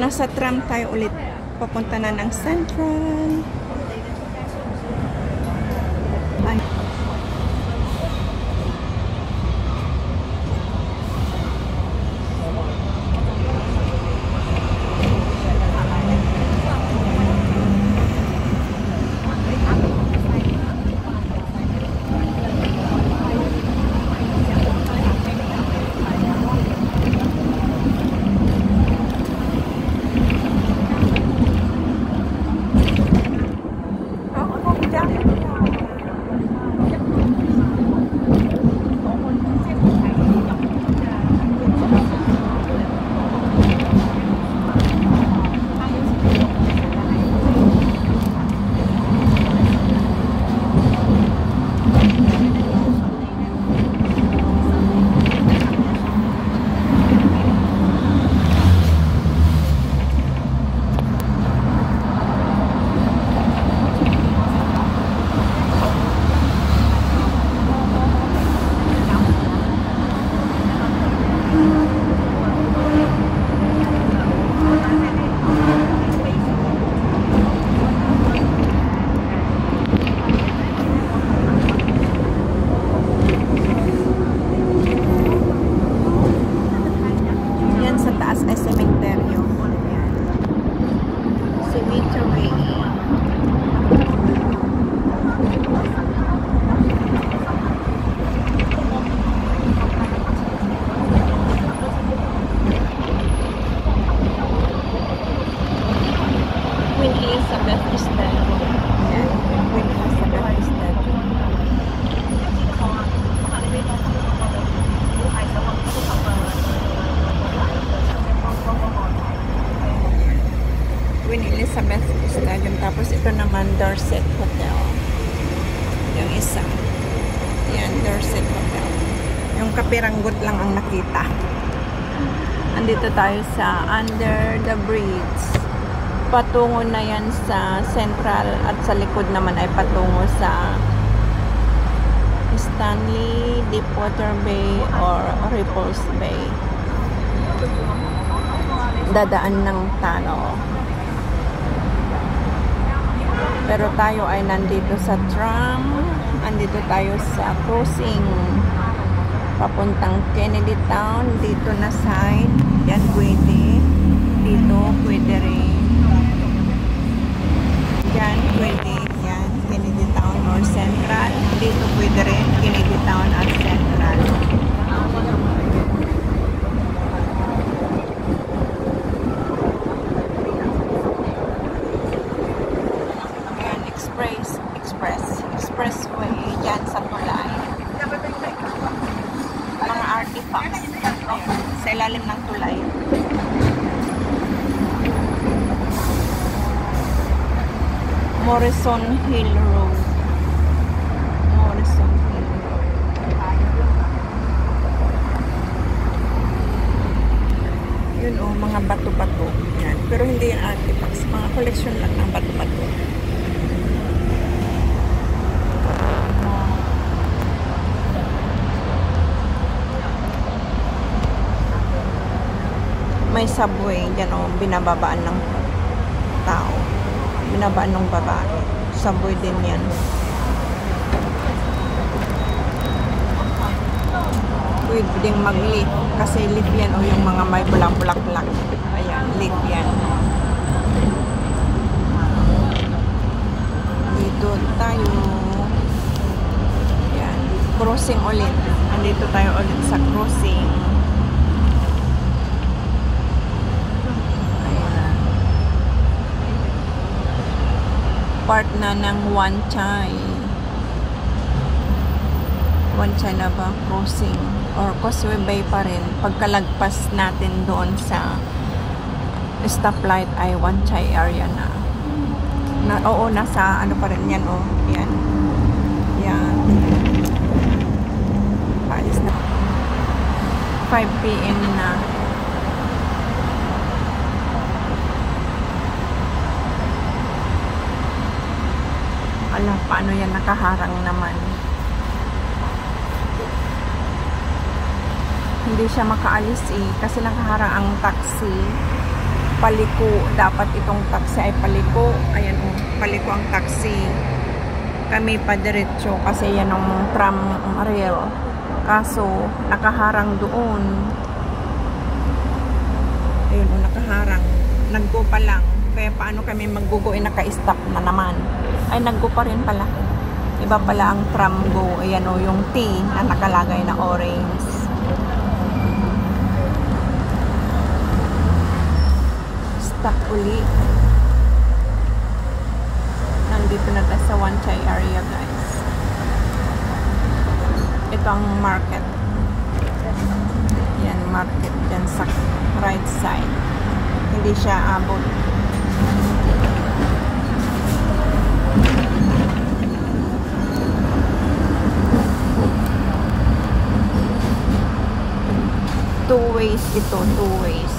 nasa tram tayo ulit. Papunta na ng Central. Ay. Elizabeth Stadium. Tapos ito naman Dorset Hotel. Yung isa. Yan, Dorset Hotel. Yung kapiranggot lang ang nakita. Andito tayo sa Under the Bridge. Patungo na yan sa Central at sa likod naman ay patungo sa Stanley, Deepwater Bay or Ripples Bay. Dadaan ng tunnel. Pero tayo ay nandito sa tram. Andito tayo sa crossing. Papuntang Kennedy Town. Dito na side. Yan pwede. Dito pwede rin. Yan pwede. Yan. Kennedy Town or Central. Dito pwede rin. Kennedy Town at Central. Expressway dyan sa tulay. Mga artifacts. Ayan, sa ilalim ng tulay. Morrison Hill Road. Morrison Hill Road. Yun o, mga bato-bato. Yan. Pero hindi yung artifacts. Mga collection lang ng bato-bato. May subway dyan o, binababaan ng tao. Binabaan ng babae. Subway din yan. Pwedeng mag-lift. Kasi lift yan o yung mga may bulak-bulak-bulak. Ayan, lift yan. Dito tayo. Ayan. Crossing ulit. Andito tayo ulit sa crossing. Part na ng Wan Chai. Wan Chai na ba? Crossing. Or Causeway Bay pa rin. Pagkalagpas natin doon sa stoplight ay Wan Chai area na. Oo, nasa ano pa rin yan. Oh. Yan. Yan. Paalis na. 5 PM na. Ala, paano yan nakaharang naman? Hindi siya makaalis eh. Kasi nakaharang ang taxi. paliko. Dapat itong taxi ay paliko. Ayan o, paliko ang taxi. Kami pa diretso kasi yan ang tram rail. Kaso, nakaharang doon. Ayun o, nakaharang. Nag-go pa lang. Kaya paano kami mag-go? Naka-stop na naman. Ay, nag-go pa rin pala. Iba pala ang tram go. Ayan o, yung T na nakalagay na orange. Stop uli. Nandito na tayo sa Wan Chai area, guys. Ito ang market. Yan, market dyan sa right side. Hindi siya abot. Two ways ito, two ways.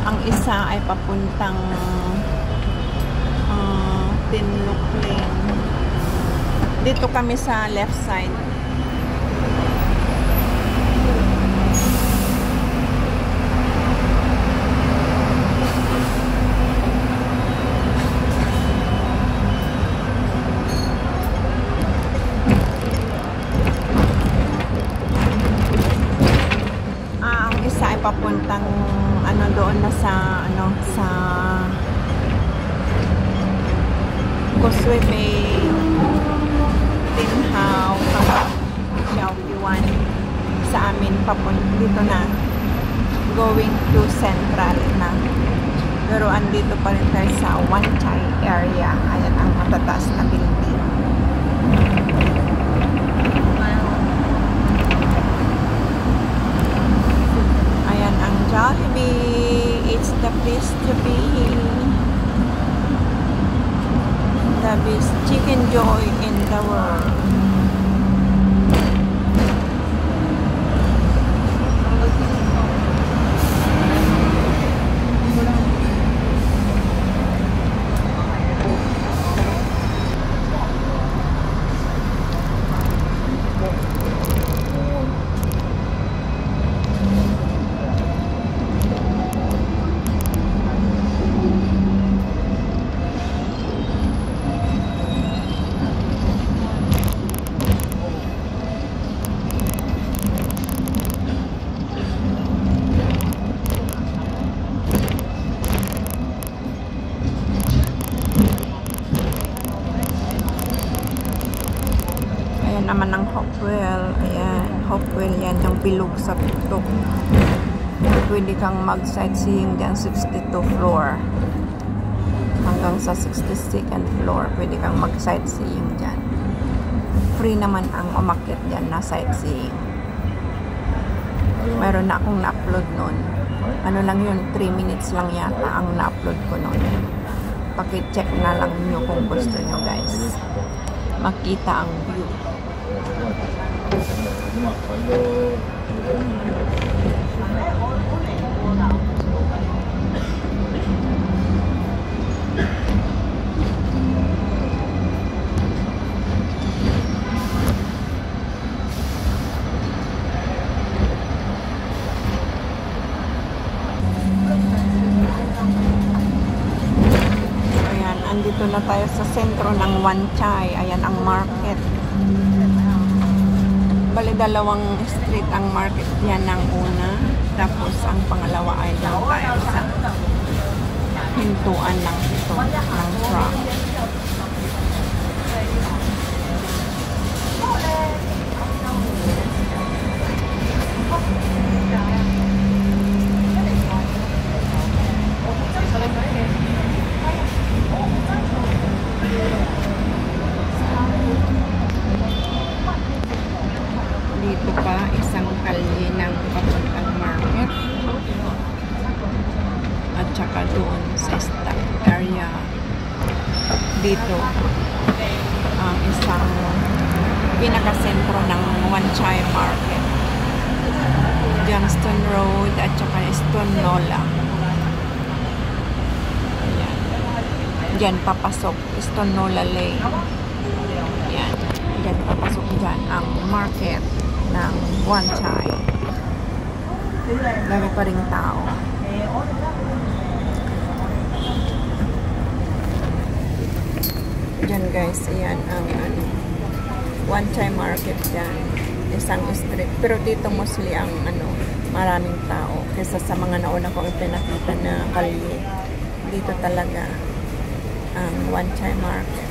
Ang isa ay papuntang Tinlook Lane. Dito kami sa left side. Papuntang ano doon na sa sa Causeway Bay, Tin Hau, Xiaoqiwan. Sa amin papunta dito na, going to Central na. Pero andito pa rin tayo sa Wan Chai area. Ayan ang matataas na building. Jollibee, it's the place to be. The best chicken joy in the world. Naman ng Hopewell. Ayan, Hopewell yan, yung bilog sa tuktok. Pwede kang mag-sightseeing dyan, 62th floor. Hanggang sa 62nd floor, pwede kang mag-sightseeing dyan. Free naman ang umakyat dyan na sightseeing. Meron na akong na-upload nun. Ano lang yun, 3 minutes lang yata ang na-upload ko nun. Paki-check na lang nyo kung gusto nyo, guys. Makita ang view. Ayan, andito na tayo sa sentro ng Wan Chai. Ayan ang market. Bali, dalawang street ang market. Yan ang una. Tapos, ang pangalawa ay lang tayo sa hintuan ng ito, ng truck. Dito pa, isang kalye ng papuntang market. At saka doon sa stock area. Dito, ang isang pinakasentro ng Wan Chai Market. Johnston Road at saka Stone Nola. Ayan. Diyan papasok, Stone Nola Lane. Ayan. Diyan papasok dyan ang market ng Wan Chai. Dami pa ring tao. Diyan guys, ayan ang ano, one time market dyan. Isang street. Pero dito mostly ang ano, maraming tao. Kaysa sa mga nauna kong pinakita na kalye. Dito talaga ang one time market.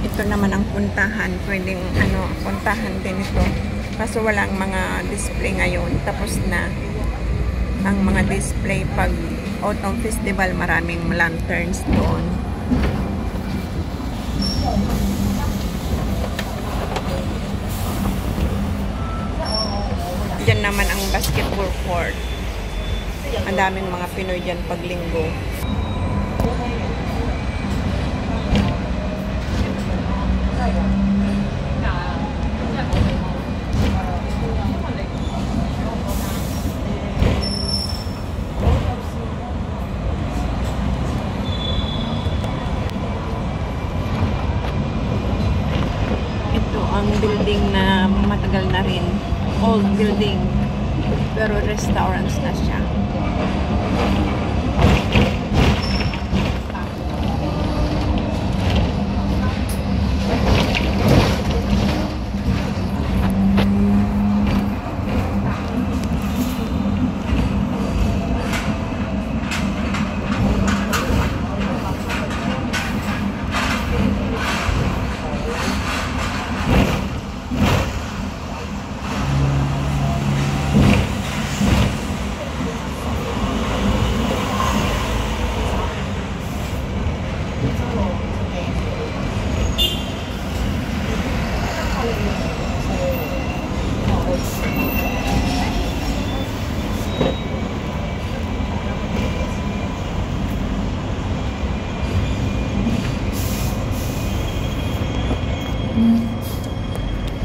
Ito naman ang puntahan, pwedeng ano, puntahan din ito. Kaso walang mga display ngayon. Tapos na ang mga display pag autumn festival, maraming lanterns doon. Diyan naman ang basketball court. Ang daming mga Pinoy dyan pag linggo. Ang building na matagal na rin, old building, pero restaurants na siya.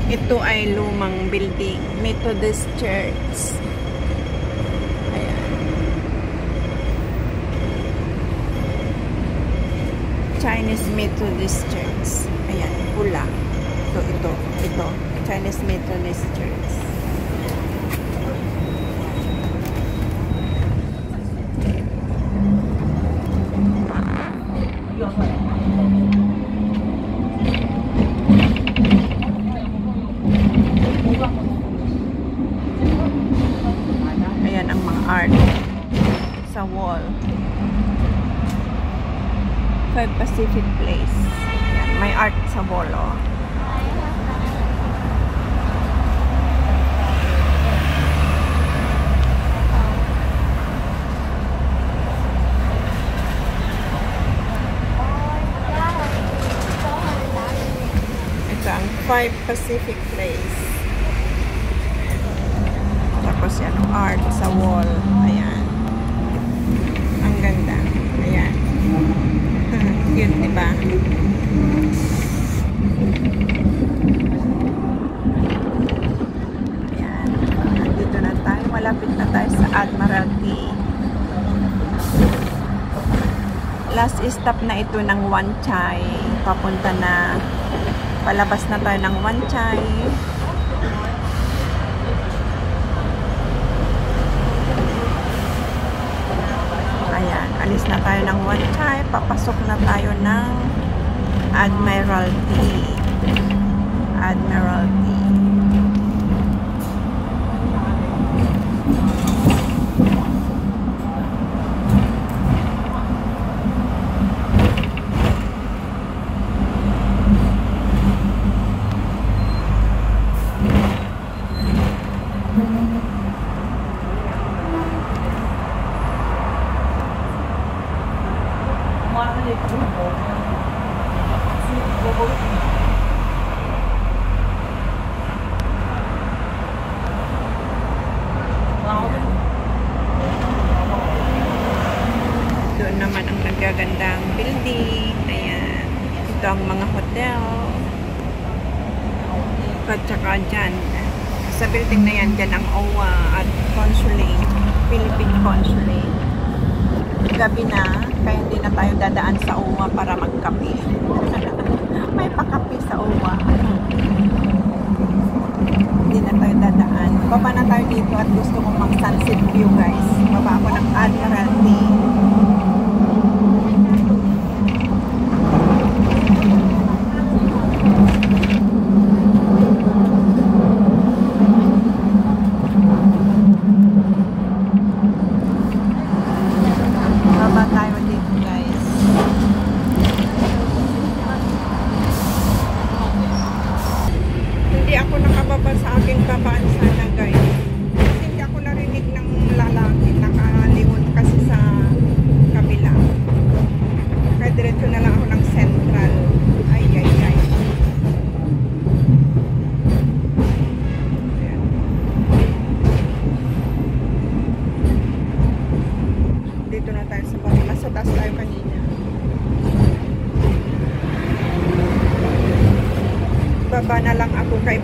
Ito ay lumang building, Methodist Church. Ayan. Chinese Methodist Church. Ayan, pula. Ito. Chinese Methodist Church. Ayan ang mga art sa wall. 5 Pacific Place. Ayan, may art sa wall, oh. Ito ang 5 Pacific Place. Tapos yan, art sa wall. Ayan. Ang ganda. Ayan. Cute, diba? Ayan. Nandito na tayo. Malapit na tayo sa Admiralty. Last stop na ito ng Wan Chai. Papunta na. Palabas na tayo ng Wan Chai. Alis na tayo ng Wan Chai, papasok na tayo ng Admiralty. Ito ang mga hotel. At saka dyan, sa building na yan, dyan ang OWA at Consulate, Philippine Consulate. Gabi na, kaya hindi na tayo dadaan sa OWA para magkape. May pakape sa OWA. Hindi na tayo dadaan. Baba na tayo dito at gusto kong mag-sunset view, guys. Baba ako ng Admiralty. Baba tayo dito, guys. Hindi ako nakababa sa aking babaan sana, guys. Kasi hindi ako narinig ng lalaki. Nakalingon kasi sa kabila. Kaya diretso na lang ako ng Central. Ay. Ayan. Dito na tayo sa baba. Nasa taas tayo kanina. Baba na lang ako kay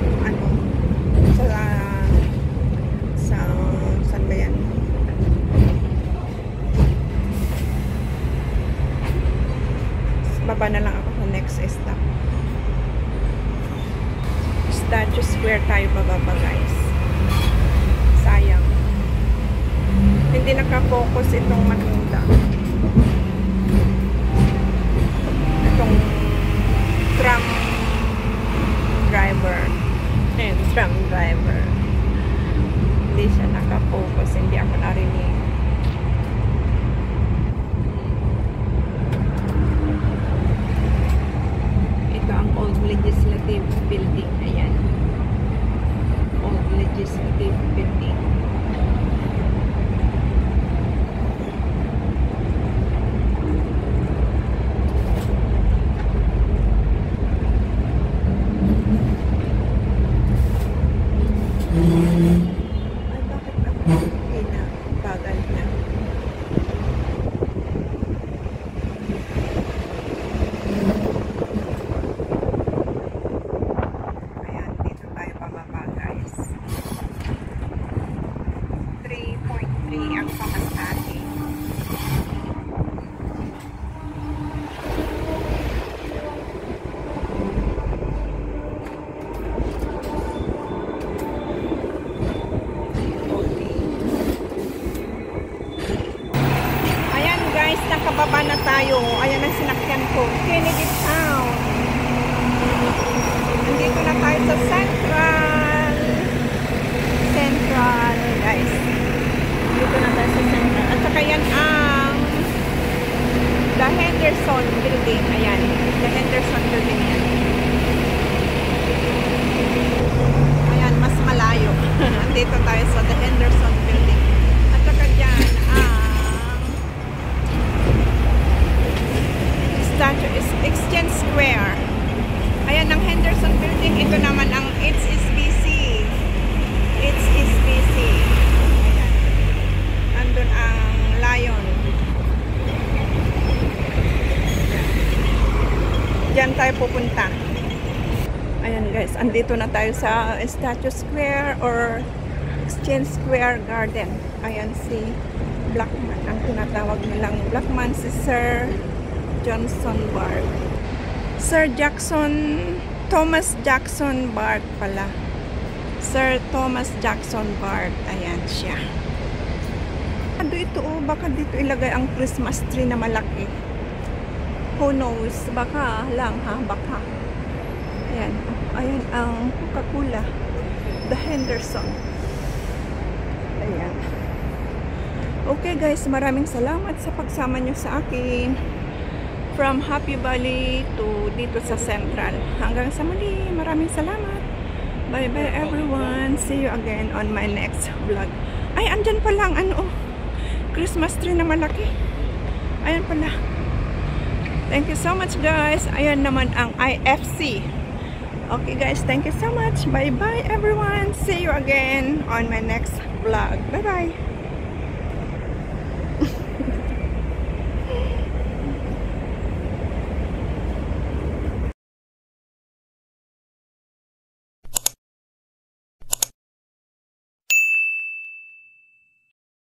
saan ba yan? Baba na lang ako sa next stop. Statue Square tayo bababa, guys. Sayang. Hindi nakapokus itong matunda. Itong tram driver. Ayan, tram driver. Hindi siya nakapokus. Hindi ako narinig. Ito ang Old Legislative Building. Ayan. Old Legislative Building. Ay, bakit ako bagal na? Ayan, dito tayo pababa, guys. 3.3 ang pamastati. Nakababa na tayo. Ayan ang sinakyan ko. Kennedy Town. Nandito na tayo sa Central, guys. Dito na tayo sa Central. At saka yan ang The Henderson Building. Ayan. The Henderson Building yan. Ayan, mas malayo. Nandito tayo sa The Henderson Building. At saka dyan statue is Exchange Square. Ayan ang Henderson Building. Ito naman ang HSBC. HSBC. Ayan. Andun ang Lion. Diyan tayo pupunta. Ayan, guys. Andito na tayo sa Statue Square or Exchange Square Garden. Ayan si Blackman. Ang tinatawag nilang Blackman si Sir Johnson Bart. Sir Thomas Jackson Bart pala. Sir Thomas Jackson Bart. Ayan siya. Ano ito? Baka dito ilagay ang Christmas tree na malaki. Who knows? Baka lang ha? Baka. Ayan. Ayan ang Coca-Cola. The Henderson. Ayan. Okay, guys. Maraming salamat sa pagsama nyo sa akin. From Happy Valley to dito sa Central. Hanggang sa muli. Maraming salamat. Bye bye everyone. See you again on my next vlog. Ay, andyan pa lang Christmas tree na malaki. Ayan pala. Thank you so much, guys. Ayan naman ang IFC. Okay, guys. Thank you so much. Bye bye everyone. See you again on my next vlog. Bye bye.